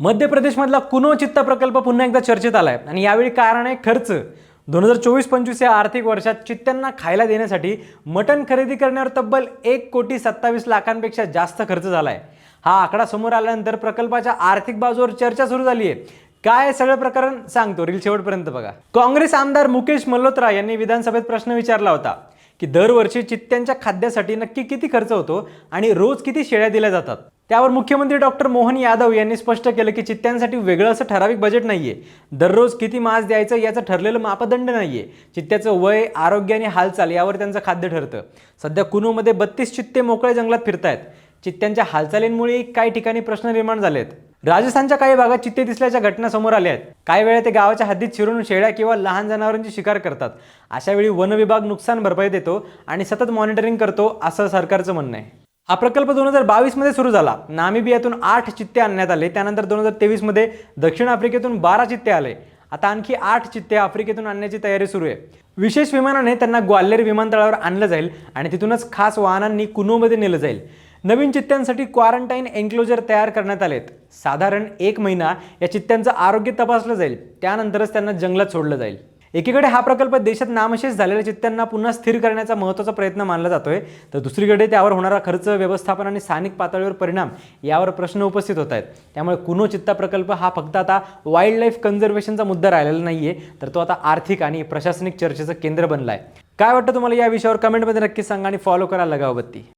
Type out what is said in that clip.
मध्य प्रदेशमधला कुनो चित्ता प्रकल्प पुन्हा एकदा चर्चेत आलाय आणि यावेळी कारण आहे खर्च। 2024-25 या आर्थिक वर्षात चित्त्यांना खायला देण्यासाठी मटण खरेदी करण्यावर तब्बल 1,27,00,00,000पेक्षा जास्त खर्च झालाय। हा आकडा समोर आल्यानंतर प्रकल्पाच्या आर्थिक बाजूवर चर्चा सुरू झाली आहे। काय सगळं प्रकरण सांगतो, रील शेवटपर्यंत बघा। काँग्रेस आमदार मुकेश मल्होत्रा यांनी विधानसभेत प्रश्न विचारला होता की दरवर्षी चित्त्यांच्या खाद्यासाठी नक्की किती खर्च होतो आणि रोज किती शेळ्या दिल्या जातात। त्यावर मुख्यमंत्री डॉक्टर मोहन यादव यांनी स्पष्ट केलं की चित्त्यांसाठी वेगळं असं ठराविक बजेट नाहीये। दररोज किती मांस द्यायचं याचं ठरलेलं मापदंड नाहीये। चित्त्याचं वय, आरोग्य आणि हालचाल यावर त्यांचं खाद्य ठरतं। सध्या कुनोमध्ये 32 चित्ते मोकळ्या जंगलात फिरतायत। चित्त्यांच्या हालचालींमुळे काही ठिकाणी प्रश्न निर्माण झालेत। राजस्थानच्या काही भागात चित्ते दिसल्याच्या घटना समोर आल्या आहेत। काही वेळा ते गावाच्या हद्दीत शिरून शेळ्या किंवा लहान जनावरांची शिकार करतात। अशा वेळी वन विभाग नुकसान भरपाई देतो आणि सतत मॉनिटरिंग करतो, असं सरकारचं म्हणणं आहे। हा प्रकल्प 2022 मध्ये सुरू झाला। नामिबियातून 8 चित्ते आणण्यात आले। त्यानंतर 2023 मध्ये दक्षिण आफ्रिकेतून 12 चित्ते आले। आता आणखी 8 चित्ते आफ्रिकेतून आणण्याची तयारी सुरू आहे। विशेष विमानाने त्यांना ग्वाल्हेर विमानतळावर आणलं जाईल आणि तिथूनच खास वाहनांनी कुनोमध्ये नेलं जाईल। नवीन चित्त्यांसाठी क्वारंटाईन एन्क्लोजर तयार करण्यात आलेत। साधारण 1 महिना या चित्त्यांचं आरोग्य तपासलं जाईल, त्यानंतरच त्यांना जंगलात सोडलं जाईल। एकीकडे हा प्रकल्प देशात नामशेष झालेल्या चित्त्यांना पुन्हा स्थिर करण्याचा महत्त्वाचा प्रयत्न मानला जातोय, तर दुसरीकडे त्यावर होणारा खर्च, व्यवस्थापन आणि स्थानिक पातळीवर परिणाम यावर प्रश्न उपस्थित होत आहेत। त्यामुळे कुनो चित्ता प्रकल्प हा फक्त आता वाईल्ड लाईफ कन्झर्वेशनचा मुद्दा राहिलेला नाहीये, तर तो आता आर्थिक आणि प्रशासनिक चर्चेचं केंद्र बनलाय। काय वाटतं तुम्हाला या विषयावर कमेंटमध्ये नक्की सांगा आणि फॉलो करा लगावबत्ती।